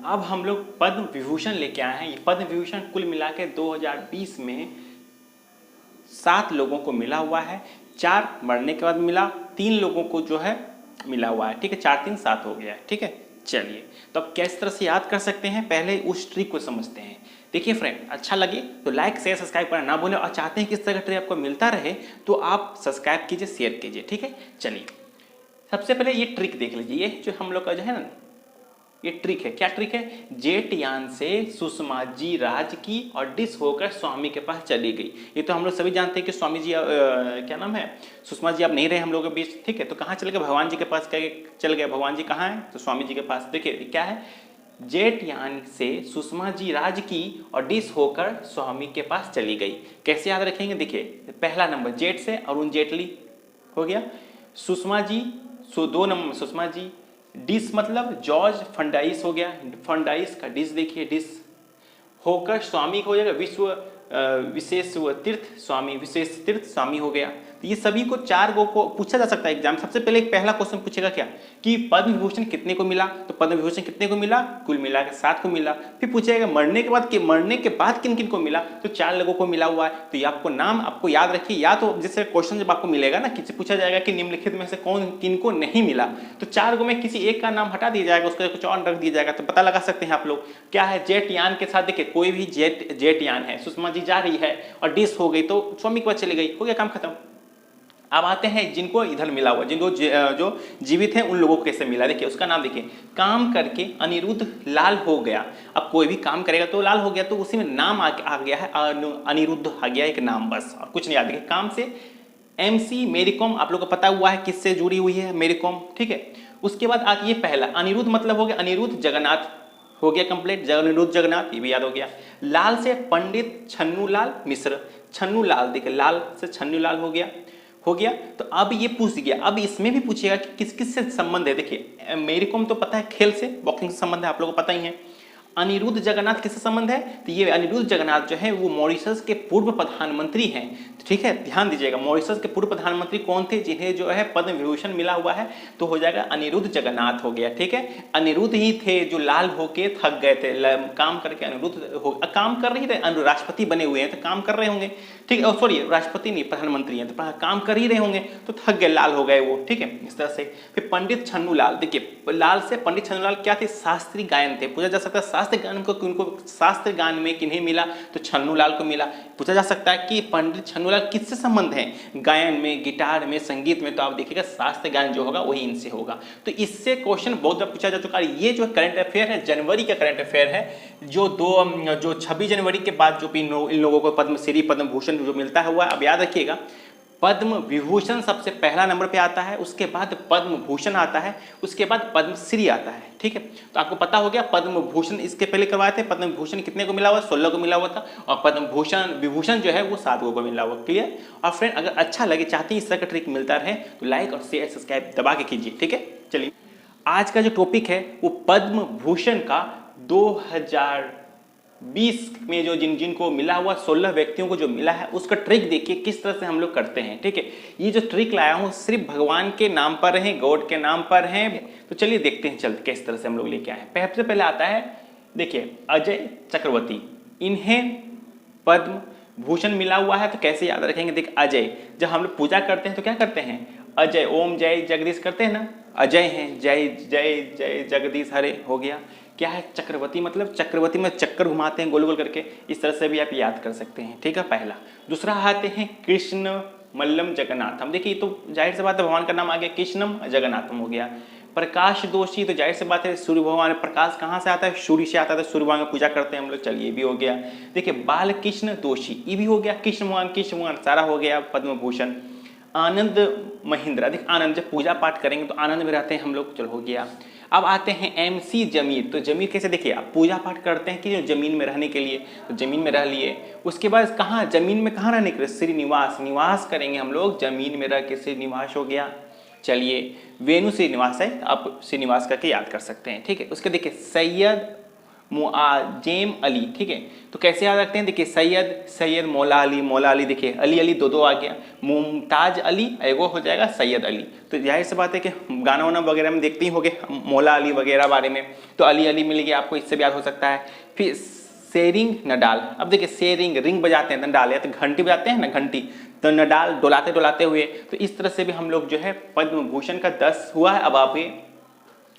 अब हम लोग पद्म विभूषण लेके आए हैं। ये पद्म विभूषण कुल मिला के 2020 में 7 लोगों को मिला हुआ है। 4 मरने के बाद मिला, 3 लोगों को जो है मिला हुआ है। ठीक है, 4 3 7 हो गया है। ठीक है, चलिए तो अब किस तरह से याद कर सकते हैं, पहले उस ट्रिक को समझते हैं। देखिए फ्रेंड, अच्छा लगे तो लाइक शेयर सब्सक्राइब करना ना भूलें, और चाहते हैं कि इस तरह का ट्रिक आपको मिलता रहे तो आप सब्सक्राइब कीजिए, शेयर कीजिए। ठीक है, चलिए सबसे पहले ये ट्रिक देख लीजिए। ये जो हम लोग का जो है ना, ये ट्रिक है। क्या ट्रिक है? जेट यान से सुषमा जी राज की और डिस होकर स्वामी के पास चली गई। ये तो हम लोग सभी जानते हैं कि स्वामी जी क्या नाम है, सुषमा जी अब नहीं रहे हम लोगों के बीच। ठीक है, तो कहाँ चले गए? भगवान जी के पास चल गए। भगवान जी कहाँ हैं? तो स्वामी जी के पास। देखिए क्या है, जेट यान से सुषमा जी राज की और डिस होकर स्वामी के पास चली गई। कैसे याद रखेंगे? देखिए पहला नंबर जेट से अरुण जेटली हो गया, सुषमा जी 2 नंबर सुषमा जी, डिस मतलब जॉर्ज फर्नांडिस हो गया, फर्नांडिस का डिस देखिए, डिस होकर स्वामी हो जाएगा, विशेष तीर्थ स्वामी, विशेष तीर्थ स्वामी हो गया। तो ये सभी को 4 गो को पूछा जा सकता है एग्जाम। सबसे पहले एक पहला क्वेश्चन पूछेगा क्या कि पद्म विभूषण कितने को मिला, तो पद्म विभूषण कितने को मिला? कुल मिला के 7 को मिला। फिर पूछेगा मरने के बाद किन किन को मिला, तो 4 लोगों को मिला हुआ है। तो ये आपको नाम आपको याद रखिए, या तो जैसे क्वेश्चन जब आपको मिलेगा ना, किसी पूछा जाएगा कि निम्नलिखित में से कौन किन को नहीं मिला, तो 4 गो में किसी एक का नाम हटा दिया जाएगा, उसका कुछ और रख दिया जाएगा। तो पता लगा सकते हैं आप लोग क्या है। जेट यान के साथ देखिए कोई भी जेट यान है, सुषमा जी जा रही है और डिस हो गई तो स्वामी के पास चली गई, हो गया काम खत्म। अब आते हैं जिनको इधर मिला हुआ, जिनको जो जीवित हैं उन लोगों को कैसे मिला। देखिए उसका नाम देखिए, काम करके अनिरुद्ध लाल हो गया। अब कोई भी काम करेगा तो लाल हो गया, तो उसी में नाम आ गया है, अनिरुद्ध आ गया एक नाम, बस और कुछ नहीं याद। देखिए काम से MC मेरी कॉम, आप लोग को पता हुआ है किससे जुड़ी हुई है, मेरी कॉम। ठीक है, उसके बाद आती है पहला अनिरुद्ध, मतलब हो गया अनिरुद्ध जगन्नाथ, हो गया कंप्लीट, अनिरुद्ध जगन्नाथ, ये भी याद हो गया। लाल से पंडित छन्नू लाल मिश्र, छन्नू लाल, देखिए लाल से छन्नू लाल हो गया। तो अब ये पूछ गया, अब इसमें भी पूछेगा कि किस किस से संबंध है। देखिए मेरी कॉम तो पता है खेल से, बॉक्सिंग से संबंध है, आप लोगों को पता ही है। अनिरुद्ध जगन्नाथ किससे संबंध है? तो ये अनिरुद्ध जगन्नाथ जो है वो मॉरिशस के पूर्व प्रधानमंत्री हैं। ठीक है, ध्यान दीजिएगा, मॉरिशस के पूर्व प्रधानमंत्री कौन थे जिन्हें जो है पद्म विभूषण मिला हुआ है, तो हो जाएगा अनिरुद्ध जगन्नाथ हो गया। ठीक है, अनिरुद्ध ही थे जो लाल होके थक गए थे, काम करके अनिरुद्ध काम कर रहे थे, राष्ट्रपति बने हुए हैं तो काम कर रहे होंगे। ठीक है, सॉरी राष्ट्रपति नहीं, प्रधानमंत्री हैं, तो काम कर ही रहे होंगे तो थक गए, लाल हो गए वो। ठीक है, इस तरह से। फिर पंडित छन्नू लाल, देखिए लाल से पंडित छन्नू लाल क्या थे? शास्त्रीय गायन थे, पूछा जा सकता है शास्त्र गान को उनको, शास्त्र गान में किन्हें मिला, तो छन्नू लाल को मिला। पूछा जा सकता है कि पंडित छन्नू लाल किससे संबंध है? गायन में, गिटार में, संगीत में, तो आप देखिएगा शास्त्र गान जो होगा वही इनसे होगा। तो इससे क्वेश्चन बहुत बार पूछा जा चुका है। ये जो करंट अफेयर है, जनवरी का करंट अफेयर है, जो 26 जनवरी के बाद जो इन लोगों को पद्मश्री पद्म भूषण जो मिलता हुआ, अब याद रखिएगा पद्म विभूषण सबसे पहला नंबर पे आता है, उसके बाद पद्म भूषण आता है, उसके बाद पद्मश्री आता है। ठीक है, तो आपको पता हो गया पद्म भूषण इसके पहले करवाए थे। पद्म भूषण कितने को मिला हुआ? 16 को मिला हुआ था, और पद्म भूषण विभूषण जो है वो 7 को मिला हुआ। क्लियर? और फ्रेंड अगर अच्छा लगे, चाहते हैं इस तरह का ट्रिक मिलता रहे, तो लाइक और शेयर सब्सक्राइब दबा के कीजिए। ठीक है, चलिए आज का जो टॉपिक है वो पद्म भूषण का 2020 में जो जिनको मिला हुआ 16 व्यक्तियों को जो मिला है उसका ट्रिक देखिए किस तरह से हम लोग करते हैं। ठीक है, ये जो ट्रिक लाया हूँ सिर्फ भगवान के नाम पर है, गॉड के नाम पर है। तो चलिए देखते हैं चलते किस तरह से हम लोग लेके आए। सबसे पहले आता है, देखिए अजय चक्रवर्ती, इन्हें पद्म भूषण मिला हुआ है, तो कैसे याद रखेंगे? देख अजय, जब हम लोग पूजा करते हैं तो क्या करते हैं? अजय ओम जय जगदीश करते हैं ना, अजय हैं, जय जय जय जगदीश हरे, हो गया। क्या है? चक्रवर्ती, मतलब चक्रवर्ती में चक्कर घुमाते हैं गोल गोल करके, इस तरह से भी आप याद कर सकते हैं। ठीक है, पहला। दूसरा आते हैं कृष्ण मल्लम जगन्नाथम, देखिए तो जाहिर सी बात है भगवान का नाम आ गया, कृष्णम जगन्नाथम हो गया। प्रकाश दोषी, तो जाहिर सी बात है सूर्य भगवान, प्रकाश कहाँ से आता है? सूर्य से आता है, सूर्य भगवान की पूजा करते हैं हम लोग, चलिए भी हो गया। देखिए बालकृष्ण दोषी, ये भी हो गया, कृष्ण भगवान सारा हो गया पद्म भूषण। आनंद महिंद्रा, देख आनंद, जब पूजा पाठ करेंगे तो आनंद में रहते हैं हम लोग, चलो हो गया। अब आते हैं MC जमीर, तो जमीर कैसे? देखिए आप पूजा पाठ करते हैं कि जमीन में रहने के लिए, तो जमीन में रह लिए। उसके बाद कहाँ, जमीन में कहाँ रहने के लिए? श्रीनिवास, निवास करेंगे हम लोग जमीन में रह के, श्रीनिवास हो गया। चलिए वेणु श्रीनिवास है, आप श्रीनिवास करके याद कर सकते हैं। ठीक है, उसके देखिए सैयद मुआजेम अली, ठीक है। तो कैसे याद रखते हैं, देखिए सैयद, सैयद मौला अली, मौला अली, देखिए अली अली दो दो आ गया, मुमताज अली एगो हो जाएगा सैयद अली। तो जाहिर सी बात है कि गाना वाना वगैरह में देखते ही होंगे मौला अली वगैरह बारे में, तो अली अली मिल गया आपको, इससे भी याद हो सकता है। फिर शेरिंग नडाल, अब देखिए शेरिंग रिंग बजाते हैं, नडाल या तो घंटी बजाते हैं ना, घंटी, तो नडाल डोलाते डोलाते हुए। तो इस तरह से भी हम लोग जो है पद्म भूषण का 10 हुआ है। अब आप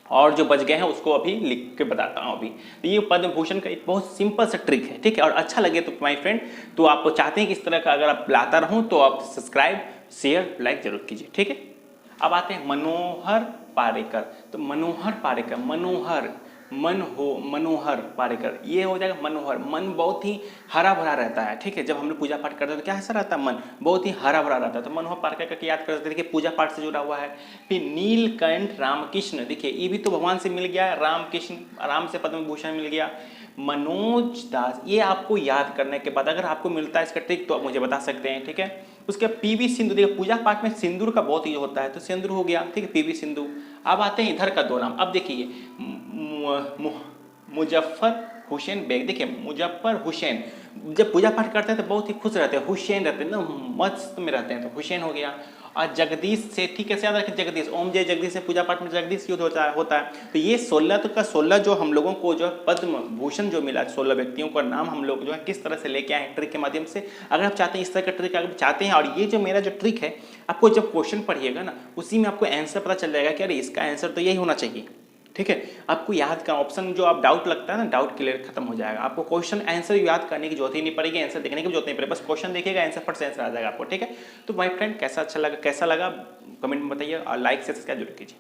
और जो बच गए हैं उसको अभी लिख के बताता हूँ अभी। तो ये पद्म भूषण का एक बहुत सिंपल सा ट्रिक है, ठीक है। और अच्छा लगे तो माय फ्रेंड, तो आप चाहते हैं कि इस तरह का अगर आप लाता रहूँ तो आप सब्सक्राइब शेयर लाइक जरूर कीजिए, ठीक है। अब आते हैं मनोहर पारेकर। तो मनोहर पारेकर, मनोहर, मनोहर पारेकर, ये हो जाएगा मनोहर। मन बहुत ही हरा भरा रहता है, ठीक है। जब हम लोग पूजा पाठ करते हैं तो क्या ऐसा रहता है, मन बहुत ही हरा भरा रहता है। तो मनोहर पारेकर का याद कर सकते, देखिए पूजा पाठ से जुड़ा हुआ है। फिर नीलकंठ रामकृष्ण, देखिए ये भी तो भगवान से मिल गया, रामकृष्ण, राम से पद्म भूषण मिल गया। मनोज दास, ये आपको याद करने के बाद अगर आपको मिलता है इसका ट्रिक तो आप मुझे बता सकते हैं, ठीक है। उसके पीवी सिंधु, देखिए पूजा पाठ में सिंदूर का बहुत यूज होता है, तो सिंदूर हो गया, ठीक है, पीवी सिंधु। अब आते हैं इधर का दो नाम। अब देखिए मुजफ्फर हुसैन बेग, देखिए मुजफ्फर हुसैन, जब पूजा पाठ करते हैं तो बहुत ही खुश रहते हैं, हुसैन रहते हैं ना, मस्त में रहते हैं, तो हुसैन हो गया। और जगदीश सेठी, कैसे याद रखें, जगदीश, ओम जय जगदीश से पूजा पाठ में जगदीश युद्ध होता है। तो ये 16 तो का 16 जो हम लोगों को जो पद्म भूषण जो मिला, 16 व्यक्तियों का नाम हम लोग जो है किस तरह से लेके आए ट्रिक के माध्यम से। अगर आप चाहते हैं इस तरह का ट्रिक अगर चाहते हैं, और ये जो मेरा जो ट्रिक है आपको जब क्वेश्चन पढ़िएगा ना उसी में आपको आंसर पता चल जाएगा कि अरे इसका आंसर तो यही होना चाहिए, ठीक है। आपको याद का ऑप्शन जो आप डाउट लगता है ना, डाउट क्लियर खत्म हो जाएगा। आपको क्वेश्चन आंसर याद करने की जरूरत ही नहीं पड़ेगी, आंसर देखने की जरूरत नहीं पड़ेगी, बस क्वेश्चन देखिएगा, आंसर फट से आंसर आ जाएगा आपको, ठीक है। तो माय फ्रेंड कैसा अच्छा लगा, कैसा लगा कमेंट में बताइए, और लाइक से सब्सक्राइब जरूर कीजिए।